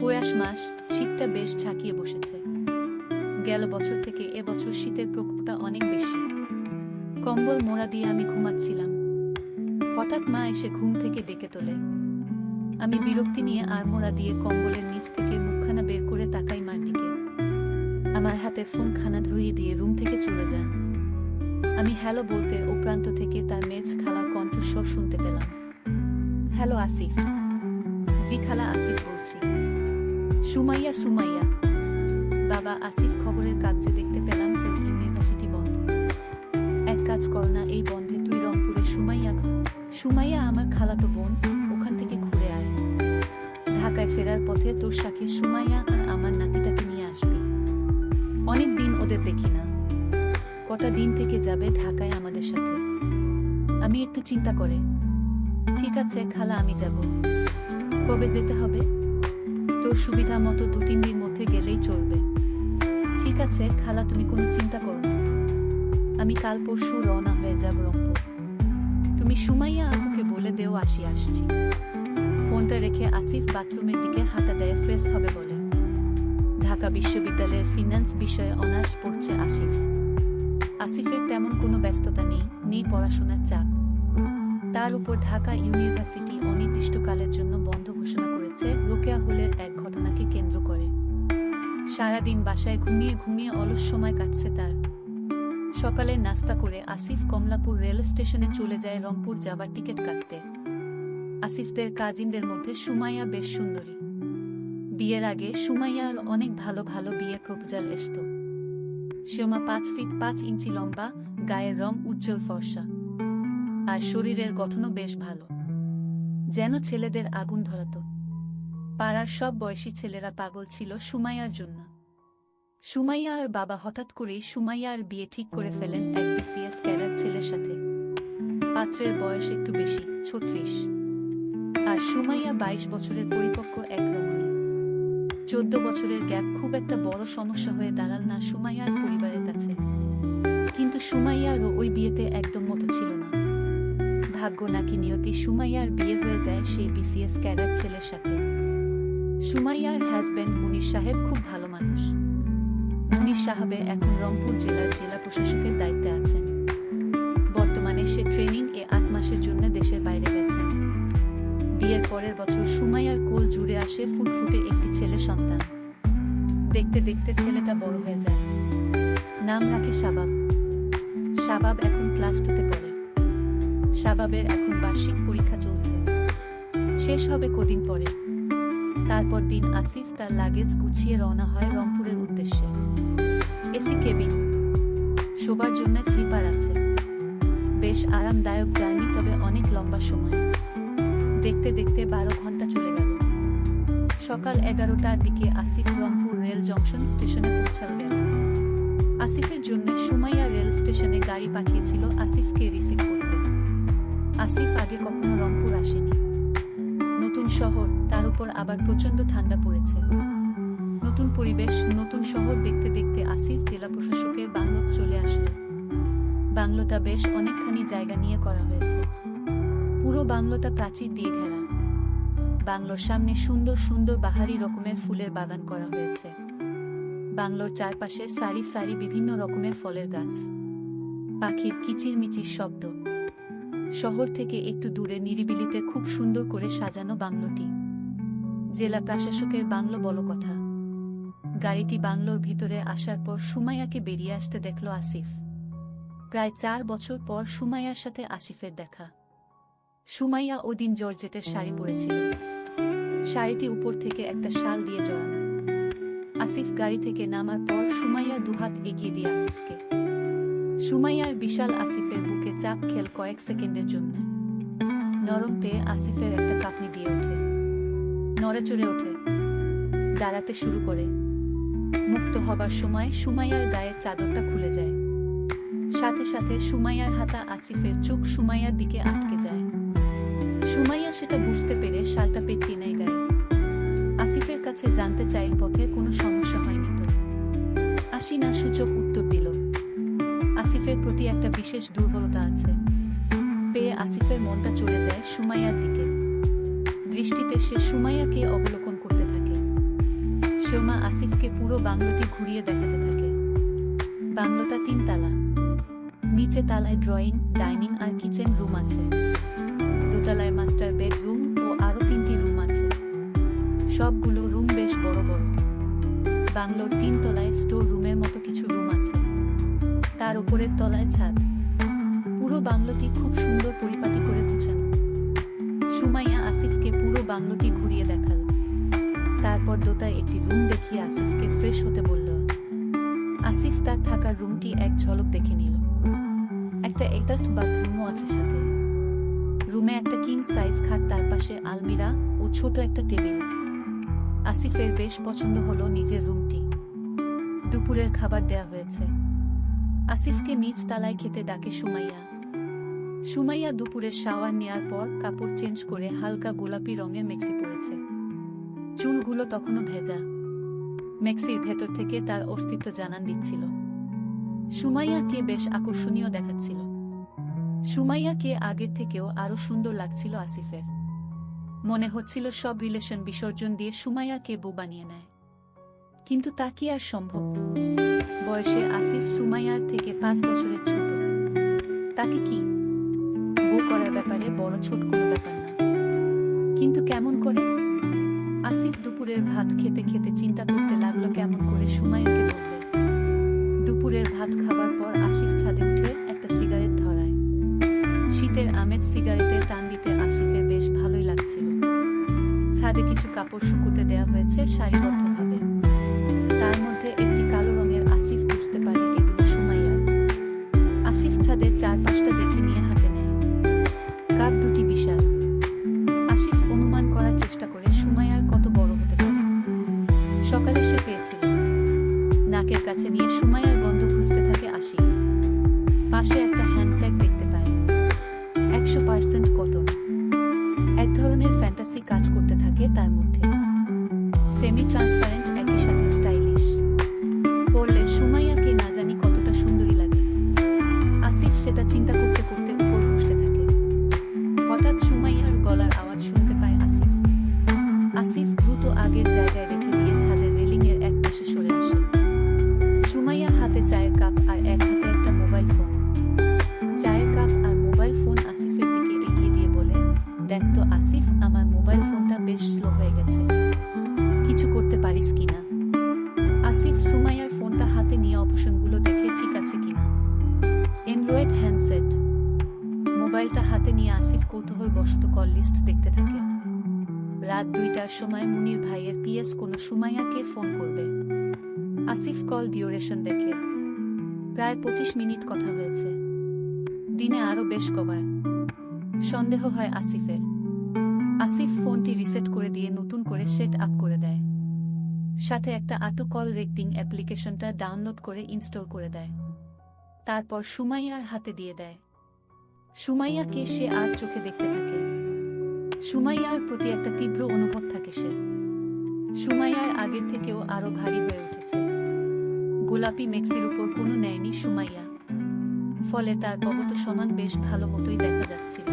পয়াস মাস, শীতটা বেশ ঝাঁকিয়ে বসেছে। গেল বছর থেকে এবছর শীতের প্রকোপটা অনেক বেশি। কম্বল মোড়া দিয়ে আমি ঘুমাচ্ছিলাম। হঠাৎ মা এসে ঘুম থেকে ডেকে তোলে। আমি বিরক্তি নিয়ে আড়মোড়া দিয়ে কম্বলের নিচ থেকে মুখখানা বের করে তাকাই মার দিকে। আমার হাতে ফোনখানা ধরিয়ে দিয়ে রুম থেকে চলে যায়। আমি হ্যালো বলতে ও প্রান্ত থেকে তার মেজ খালার কণ্ঠস্বর শুনতে পেলাম। হ্যালো আসিফ। জি খালা, আসিফ বলছি। সুমাইয়া সুমাইয়া। বাবা, আসিফ খবরের কাগজে দেখতে পেলাম তোর ইউনিভার্সিটি বন্ধ। এক কাজ কর না, এই বন্ধে তুই রংপুরে সুমাইয়া আমার খালাতো বোন, ওখান থেকে ঘুরে আয়। ঢাকায় ফেরার পথে তোর সাথে সুমাইয়া আর আমার নাতিটাকে নিয়ে আসবি। অনেক দিন ওদের দেখি না। কটা দিন থেকে যাবে ঢাকায় আমাদের সাথে। আমি একটু চিন্তা করে। ঠিক আছে খালা, আমি যাব। কবে যেতে হবে? তোর সুবিধা মতো 2-3 দিন মধ্যে গেলেই চলবে। ঠিক আছে খালা, তুমি কোনো চিন্তা করো না। আমি কাল পরশু রওনা হয়ে যাব রংপুর। তুমি সুমাইয়া আপুকে বলে দেও আসছি। ফোনটা রেখে আসিফ বাথরুমের দিকে হাঁটা দেয় ফ্রেশ হবে বলে। ঢাকা বিশ্ববিদ্যালয়ের ফিন্যান্স বিষয়ে অনার্স পড়ছে আসিফ। আসিফের তেমন কোনো ব্যস্ততা নেই পড়াশোনার চাপ। তার উপর ঢাকা ইউনিভার্সিটি অনির্দিষ্টকালের জন্য বন্ধ ঘোষণা করেছে রোকেয়া হলের এক ঘটনাকে কেন্দ্র করে। সারাদিন বাসায় ঘুমিয়ে অলস সময় কাটছে তার। সকালের নাস্তা করে আসিফ কমলাপুর রেল স্টেশনে চলে যায় রংপুর যাবার টিকিট কাটতে। আসিফদের কাজিনদের মধ্যে সুমাইয়া বেশ সুন্দরী। বিয়ের আগে সুমাইয়ার অনেক ভালো বিয়ের প্রপোজাল আসত। শ্যামা 5 ফিট 5 ইঞ্চি লম্বা, গায়ের রং উজ্জ্বল ফর্সা, আর শরীরের গঠনও বেশ ভালো, যেন ছেলেদের আগুন ধরাত। পাড়ার সব বয়সী ছেলেরা পাগল ছিল সুমাইয়ার জন্য। সুমাইয়ার বাবা হঠাৎ করেই সুমাইয়ার বিয়ে ঠিক করে ফেলেন এক বিসিএস ক্যাডার ছেলের সাথে। পাত্রের বয়স একটু বেশি, 36, আর সুমাইয়া 22 বছরের পরিপক্ক এক রমণী। 14 বছরের গ্যাপ খুব একটা বড় সমস্যা হয়ে দাঁড়াল না সুমাইয়ার পরিবারের কাছে। কিন্তু সুমাইয়ারও ওই বিয়েতে একদম মতো ছিল না। ভাগ্য নাকি নিয়তি, সুমাইয়ার বিয়ে হয়ে যায় সেই বিসিএস ক্যাডার ছেলের সাথে। সুমাইয়ার হাজবেন্ড মুনির সাহেব খুব ভালো মানুষ। মুনির সাহেবে এখন রংপুর জেলার জেলা প্রশাসকের দায়িত্বে আছেন। বর্তমানে সে ট্রেনিং 8 মাসের জন্য দেশের বাইরে গেছেন। বিয়ের পরের বছর সুমাইয়ার কোল জুড়ে আসে ফুটফুটে একটি ছেলে সন্তান। দেখতে দেখতে ছেলেটা বড় হয়ে যায়। নাম রাখে শাবাব। শাবাব এখন ক্লাস 2তে পড়ে। শাবাবের এখন বার্ষিক পরীক্ষা চলছে, শেষ হবে কদিন পরে। তারপর দিন আসিফ তার লাগেজ গুছিয়ে রওনা হয় রংপুরের উদ্দেশ্যে। এসি কেবিন, শোবার জন্য স্লিপার আছে। বেশ আরামদায়ক জার্নি, তবে অনেক লম্বা সময়। দেখতে দেখতে 12 ঘন্টা চলে গেল। সকাল 11টার দিকে আসিফ রংপুর রেল জংশন স্টেশনে পৌঁছাল গেল। আসিফের জন্য সুমাইয়া রেল স্টেশনে গাড়ি পাঠিয়েছিল আসিফকে রিসিভ করতে। আসিফ আগে কখনো রংপুর আসেনি। নতুন শহর, তার উপর আবার প্রচন্ড ঠান্ডা পড়েছে। নতুন পরিবেশ, নতুন শহর দেখতে দেখতে আসিফ জেলা প্রশাসকের বাংলো চলে আসলো। বাংলোটা বেশ অনেকখানি জায়গা নিয়ে করা হয়েছে। পুরো বাংলোটা প্রাচীর দিয়ে ঘেরা। বাংলোর সামনে সুন্দর সুন্দর বাহারি রকমের ফুলের বাগান করা হয়েছে। বাংলোর চারপাশে সারি সারি বিভিন্ন রকমের ফলের গাছ, পাখির কিচিরমিচির শব্দ। শহর থেকে একটু দূরে নিরিবিলিতে খুব সুন্দর করে সাজানো বাংলোটি। জেলা প্রশাসকের বাংলো বলো কথা। গাড়িটি বাংলোর ভিতরে আসার পর সুমাইয়াকে বেরিয়ে আসতে দেখল আসিফ। প্রায় 4 বছর পর সুমাইয়ার সাথে আসিফের দেখা। সুমাইয়া ওদিন জর্জেটের শাড়ি পরেছিল। শাড়িটি উপর থেকে একটা শাল দিয়ে জড়ানো। আসিফ গাড়ি থেকে নামার পর সুমাইয়া দুহাত এগিয়ে দিয়ে আসিফকে। সুমাইয়ার বিশাল আসিফের বুকে চাপ খেল কয়েক সেকেন্ডের জন্য। নরম পেয়ে আসিফের একটা কাঁপনি দিয়ে ওঠে। নড়ে চড়ে ওঠে, দাঁড়াতে শুরু করে। মুক্ত হবার সময় সুমাইয়ার গায়ের চাদরটা খুলে যায়। সাথে সাথে সুমাইয়ার হাতা আসিফের চোখ সুমাইয়ার দিকে আটকে যায়। সুমাইয়া সেটা বুঝতে পেরে শালটা পেঁচিয়ে নেয় গায়ে। আসিফের কাছে জানতে চাই পথে কোনো সমস্যা হয়নি তো? আসি না সূচক উত্তর দিল। আসিফের প্রতি একটা বিশেষ দুর্বলতা আছে। পেয়ে আসিফের মনটা চলে যায় সুমাইয়ার দিকে। দৃষ্টিতে সে সুমাইয়াকে অবলোকন করতে থাকে। সোমা আসিফকে পুরো বাংলোটি ঘুরিয়ে দেখাতে থাকে। বাংলোটা 3 তালা। নিচে তালায় ড্রয়িং, ডাইনিং আর কিচেন রুম আছে। দোতলায় মাস্টার বেডরুম ও আরও 3টি রুম আছে। সবগুলো রুম বেশ বড় বড়। বাংলোর 3 তলায় স্টোর রুমের মতো কিছু রুম আছে। তার উপরের তলায় ছাদ। পুরো বাংলোটি খুব সুন্দর পরিপাটি করে গোছানো। সুমাইয়া আসিফকে পুরো বাংলোটি ঘুরিয়ে দেখাল। তারপর দোতায় একটি রুম দেখিয়ে আসিফকে ফ্রেশ হতে বলল। আসিফ তার থাকার রুমটি এক ঝলক দেখে নিল। একটা অ্যাটাচ বাথরুমও আছে সাথে। রুমে একটা কিং সাইজ খাট, তার পাশে আলমিরা ও ছোট একটা টেবিল। আসিফের বেশ পছন্দ হলো নিজের রুমটি। দুপুরের খাবার দেয়া হয়েছে। আসিফকে নিচ তালায় খেতে ডাকে সুমাইয়া। সুমাইয়া দুপুরের শাওয়ার নেয়ার পর কাপড় চেঞ্জ করে হালকা গোলাপি রঙের মেক্সি পরেছে। চুলগুলো তখনও ভেজা। মেক্সির ভেতর থেকে তার অস্তিত্ব জানান দিচ্ছিল। সুমাইয়াকে বেশ আকর্ষণীয় দেখাচ্ছিল। সুমাইয়াকে আগের থেকেও আরো সুন্দর লাগছিল আসিফের। মনে হচ্ছিল সব রিলেশন বিসর্জন দিয়ে সুমাইয়াকে বউ বানিয়ে নেয়। কিন্তু তা কি আর সম্ভব? বয়সে আসিফ সুমাইয়ার থেকে 5 বছরের ছোট। তাকে কি বউ করার ব্যাপারে বড় ছোট কোনো ব্যাপার না। কিন্তু কেমন করে? আসিফ দুপুরের ভাত খেতে খেতে চিন্তা করতে লাগলো কেমন করে সুমাইয়াকে বলবে। দুপুরের ভাত খাবার পর আসিফ ছাদে উঠে একটা সিগারেট ধরায়। শীতের আমেজ সিগারেটের টান দিতে আসিফের বেশ ভালোই লাগছিল। ছাদে কিছু কাপড় শুকুতে দেয়া হয়েছে সারিবদ্ধভাবে। তার মধ্যে একটি কালো রঙের। আসিফ বুঝতে পারে এগুলো সুমাইয়ার। আসিফ ছাদের 4-5টা দেখে নিয়ে হাতে নেয়। কাপ দুটি বিশাল। আসিফ অনুমান করার চেষ্টা করে সুমাইয়ার কত বড় হতে পারে। সকালে সে পেয়েছিল। নাকের কাছে নিয়ে সুমাইয়ার গন্ধ খুঁজতে থাকে আসিফ। পাশে একটা হ্যান্ডব্যাগ দেখতে পায়। 100% কটন। এক ধরনের ফ্যান্টাসি কাজ করতে থাকে তার মধ্যে। সেমি ট্রান্সপারেন্ট, একই সাথে স্টাইলিশ। পরলে সুমাইয়াকে না জানি কতটা সুন্দরী লাগে। আসিফ সেটা চিন্তা করতে করতে উপর খুঁজতে থাকে। হঠাৎ সুমাইয়ার গলার আওয়াজ শুনতে পায় আসিফ। আসিফ দ্রুত আগের জায়গায় রেখে দিয়ে ছাদের রেলিংয়ের এক পাশে সরে আসে। সুমাইয়া হাতে চায়ের কাপ আর এক হাতে একটা মোবাইল ফোন। চায়ের কাপ আর মোবাইল ফোন আসিফের দিকে এগিয়ে দিয়ে বলে, দেখ তো আসিফ, আমার মোবাইল ফোনটা বেশ স্লো হয়ে গেছে। কিছু করতে পারিস কিনা? আসিফ সুমাইয়ার ফোনটা হাতে নিয়ে অপশনগুলো দেখে ঠিক আছে কিনা। Android handset. মোবাইলটা হাতে নিয়ে আসিফ কৌতূহলবশত কল লিস্ট দেখতে থাকে। রাত 2টার সময় মুনির ভাইয়ের পিএস কোনো সুমাইয়াকে ফোন করবে। আসিফ কল ডিউরেশন দেখে। প্রায় 25 মিনিট কথা হয়েছে। দিনে আরো বেশ কবার। সন্দেহ হয় আসিফের। আসিফ ফোনটি রিসেট করে দিয়ে নতুন করে সেট আপ করে দেয়। সাথে একটা অটো কল রেকর্ডিং অ্যাপ্লিকেশনটা ডাউনলোড করে ইনস্টল করে দেয়। তারপর সুমাইয়ার হাতে দিয়ে দেয়। সুমাইয়াকে সে আর চোখে দেখতে থাকে। সুমাইয়ার প্রতি একটা তীব্র অনুভব থাকে সে। সুমাইয়ার আগের থেকেও আরো ভারী হয়ে উঠেছে। গোলাপি মেক্সির উপর কোনো নেয়নি সুমাইয়া। ফলে তার পবত সমান বেশ ভালো মতোই দেখা যাচ্ছিল।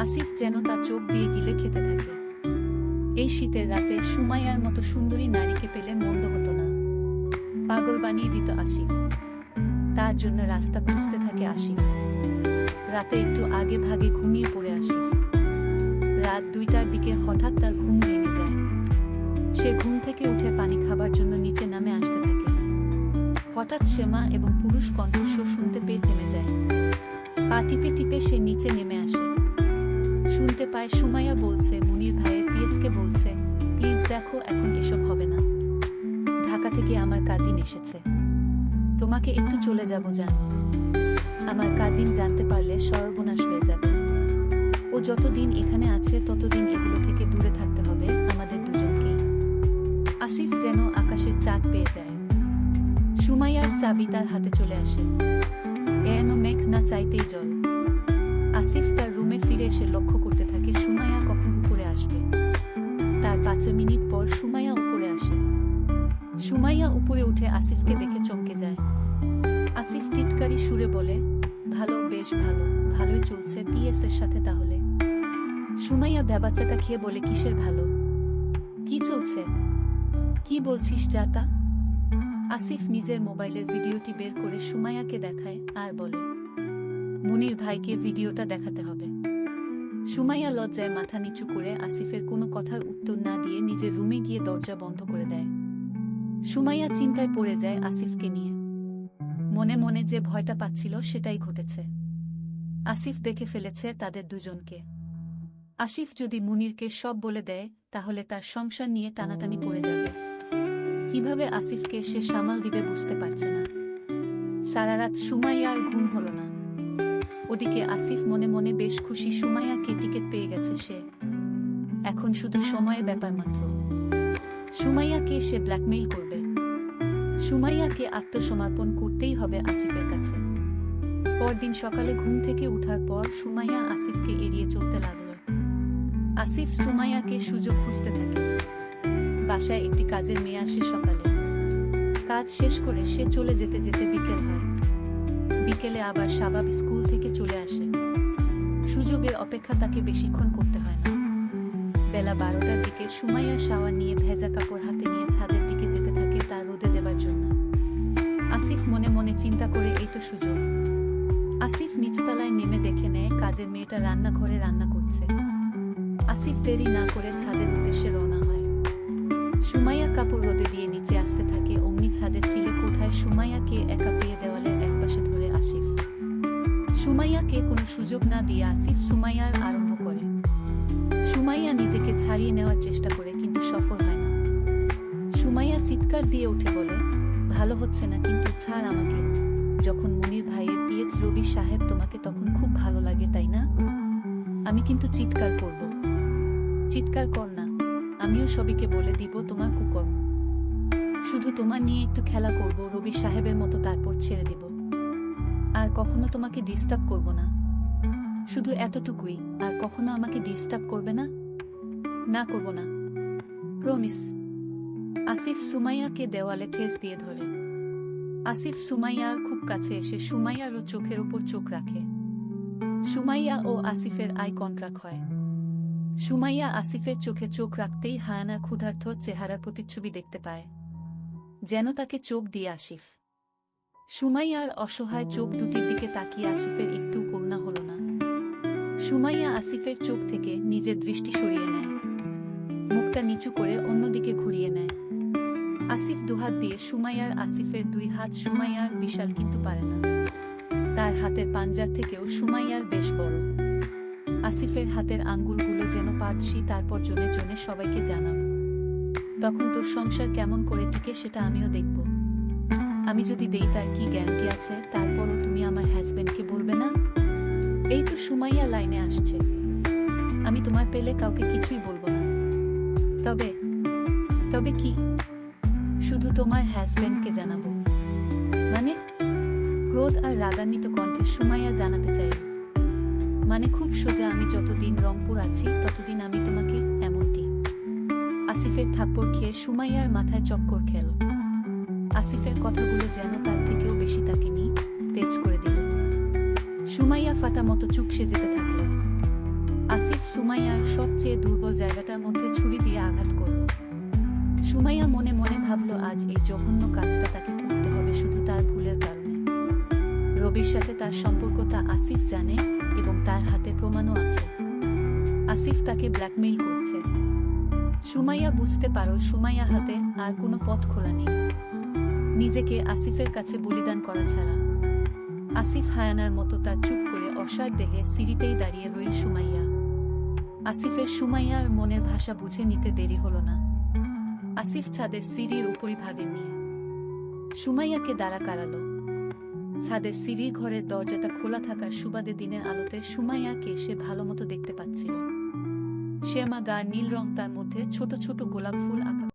আসিফ যেন তার চোখ দিয়ে গিলে খেতে থাকে। এই শীতের রাতে সুমাইয়ার মতো সুন্দরী নারীকে পেলে মন্দ হতো না। পাগল বানিয়ে দিত আসিফ। তার জন্য রাস্তা খুঁজতে থাকে আসিফ। রাতে একটু আগে ভাগে ঘুমিয়ে পড়ে আসিফ। রাত 2টার দিকে হঠাৎ তার ঘুম ভেঙে যায়। সে ঘুম থেকে উঠে পানি খাবার জন্য নিচে নামে আসতে থাকে। হঠাৎ শ্যামা এবং পুরুষ কণ্ঠস্বর শুনতে পেয়ে থেমে যায়। পা টিপে টিপে সে নিচে নেমে আসে। শুনতে পায় সুমাইয়া বলছে মুনির ভাইয়ের পিএসকে বলছে, প্লিজ দেখো, এখন এসব হবে না। ঢাকা থেকে আমার কাজিন এসেছে। তোমাকে একটু চলে যাব জান। আমার কাজিন জানতে পারলে সর্বনাশ হয়ে যাবে। ও যতদিন এখানে আছে ততদিন এগুলো থেকে দূরে থাকতে হবে আমাদের দুজনকেই। আসিফ যেন আকাশের চাঁদ পেয়ে যায়। সুমাইয়ার চাবি তার হাতে চলে আসে। এনো মেঘ না চাইতেই জল। আসিফ তার রুমে ফিরে এসে লক্ষ্য করতে থাকে সুমাইয়া কখন উপরে আসবে। তার 5 মিনিট পর সুমাইয়া উপরে আসে। সুমাইয়া উপরে উঠে আসিফকে দেখে চমকে যায়। আসিফ টিটকারি সুরে বলে, ভালো, বেশ ভালো, ভালোই চলছে পিএস এর সাথে তাহলে। সুমাইয়া ভ্যাবাচ্চাকা খেয়ে বলে, কিসের ভালো? কি চলছে? কি বলছিস যাতা? আসিফ নিজের মোবাইলের ভিডিওটি বের করে সুমাইয়াকে দেখায় আর বলে, মুনির ভাইকে ভিডিওটা দেখাতে হবে। সুমাইয়া লজ্জায় মাথা নিচু করে আসিফের কোনো কথার উত্তর না দিয়ে নিজের রুমে গিয়ে দরজা বন্ধ করে দেয়। সুমাইয়া চিন্তায় পড়ে যায় আসিফকে নিয়ে। মনে মনে যে ভয়টা পাচ্ছিল সেটাই ঘটেছে। আসিফ দেখে ফেলেছে তাদের দুজনকে। আসিফ যদি মুনিরকে সব বলে দেয় তাহলে তার সংসার নিয়ে টানাটানি পড়ে যাবে। কিভাবে আসিফকে সে সামাল দিবে বুঝতে পারছে না। সারা রাত সুমাইয়ার ঘুম হলো না। ওদিকে আসিফ মনে মনে বেশ খুশি সুমাইয়াকে টিকিট পেয়ে গেছে সে। এখন শুধু সময়ের ব্যাপার মাত্র। সুমাইয়াকে সে ব্ল্যাকমেইল করবে। সুমাইয়াকে আত্মসমর্পণ করতেই হবে আসিফের কাছে। পরদিন সকালে ঘুম থেকে উঠার পর সুমাইয়া আসিফকে এড়িয়ে চলতে লাগল। আসিফ সুমাইয়াকে সুযোগ খুঁজতে থাকে। বাসায় একটি কাজের মেয়ে আসে সকালে। কাজ শেষ করে সে চলে যেতে যেতে বিকেল হয়। বিকেলে আবার শাবাব স্কুল থেকে চলে আসে। সুযোগের অপেক্ষা তাকে বেশিক্ষণ করতে হয় না। বেলা 12টার দিকে সুমাইয়া শাওয়ার নিয়ে ভেজা কাপড় হাতে নিয়ে ছাদের দিকে যেতে থাকে তা রোদে দেবার জন্য। আসিফ মনে মনে চিন্তা করে এই তো সুযোগ। আসিফ নিচতলায় নেমে দেখে নেয় কাজের মেয়েটা রান্নাঘরে রান্না করছে। আসিফ দেরি না করে ছাদের উদ্দেশ্যে রওনা হয়। সুমাইয়া কাপড় রোদে দিয়ে নিচে আসতে থাকে। অমনি ছাদের চিলে কোঠায় সুমাইয়াকে একা পেয়ে দেওয়ালের একপাশে ধরে আসিফ। সুমাইয়াকে কোনো সুযোগ না দিয়ে আসিফ সুমাইয়ার আরম্ভ করে। সুমাইয়া নিজেকে ছাড়িয়ে নেওয়ার চেষ্টা করে কিন্তু সফল হয় না। সুমাইয়া চিৎকার দিয়ে উঠে বলে, ভালো হচ্ছে না কিন্তু ছাড় আমাকে। যখন মুনির ভাইয়ের পিএস রবি সাহেব তোমাকে তখন খুব ভালো লাগে তাই না? আমি কিন্তু চিৎকার করব। চিৎকার কর না, আমিও সবিকে বলে দিব তোমার কুকর্ম। শুধু তোমার নিয়ে একটু খেলা করব রবি সাহেবের মতো, তারপর ছেড়ে দিব। আর কখনো তোমাকে ডিস্টার্ব করব না। শুধু এতটুকুই, আর কখনো আমাকে ডিস্টার্ব করবে না? না করব না, প্রমিস। আসিফ সুমাইয়াকে দেওয়ালে ঠেস দিয়ে ধরে। আসিফ সুমাইয়ার খুব কাছে এসে সুমাইয়ারও চোখের উপর চোখ রাখে। সুমাইয়া ও আসিফের আই কন্ট্রাক্ট হয়। সুমাইয়া আসিফের চোখে চোখ রাখতেই হায়ানার ক্ষুধার্ত চেহারার প্রতিচ্ছবি দেখতে পায়, যেন তাকে চোখ দিয়ে আসিফ। সুমাইয়ার অসহায় চোখ দুটির দিকে তাকিয়ে আসিফের একটু করুণা হল না। সুমাইয়া আসিফের চোখ থেকে নিজের দৃষ্টি সরিয়ে নেয়, মুখটা নিচু করে অন্যদিকে ঘুরিয়ে নেয়। আসিফ দুহাত দিয়ে সুমাইয়ার আসিফের দুই হাত সুমাইয়ার বিশাল কিন্তু পারে না। তার হাতের পাঞ্জার থেকেও সুমাইয়ার বেশ বড়। আসিফের হাতের আঙ্গুলগুলো যেন পারছি, তারপর জনে জনে সবাইকে জানাব। তখন তোর সংসার কেমন করে টিকে সেটা আমিও দেখব। আমি যদি দেই তার কি গ্যারান্টি আছে তারপরও তুমি আমার হাজবেন্ডকে বলবে না? এই তো সুমাইয়া লাইনে আসছে। আমি তোমার পেলে কাউকে কিছুই বলবো না। তবে তবে কি? শুধু তোমার হাজবেন্ডকে জানাবো। মানে? ক্রোধ আর রাগান্বিত কণ্ঠে সুমাইয়া জানাতে চাই। মানে খুব সোজা, আমি যতদিন রংপুর আছি ততদিন আমি তোমাকে এমনটি। আসিফের থাপ্পড় খেয়ে সুমাইয়ার মাথায় চক্কর খেল। আসিফের কথাগুলো যেন তার থেকেও বেশি তাকে নিয়ে তেজ করে দিল। সুমাইয়া ফাটা মতো চুপসে যেতে থাকল। আসিফ সুমাইয়ার সবচেয়ে দুর্বল জায়গাটার মধ্যে ছুরি দিয়ে আঘাত করল। সুমাইয়া মনে মনে ভাবল আজ এই জঘন্য কাজটা তাকে করতে হবে শুধু তার ভুলের কারণে। রবির সাথে তার সম্পর্ক তা আসিফ জানে এবং তার হাতে প্রমাণও আছে। আসিফ তাকে ব্ল্যাকমেইল করছে। সুমাইয়া বুঝতে পারল সুমাইয়া হাতে আর কোনো পথ খোলা নেই নিজেকে আসিফের কাছে বলিদান করা ছাড়া। আসিফ হায়ানার মতো তার চুপ করে অসাড় দেহে সিঁড়িতেই দাঁড়িয়ে রইল সুমাইয়া। আসিফের সুমাইয়ার মনের ভাষা বুঝে নিতে দেরি হল না। আসিফ ছাদের সিঁড়ির উপরিভাগে নিয়ে সুমাইয়াকে দাঁড়া করালো। ছাদের সিঁড়ির ঘরের দরজাটা খোলা থাকার সুবাদে দিনের আলোতে সুমাইয়াকে সে ভালো মতো দেখতে পাচ্ছিল। শ্যামা গার নীল রং, তার মধ্যে ছোট ছোট গোলাপ ফুল আঁকা।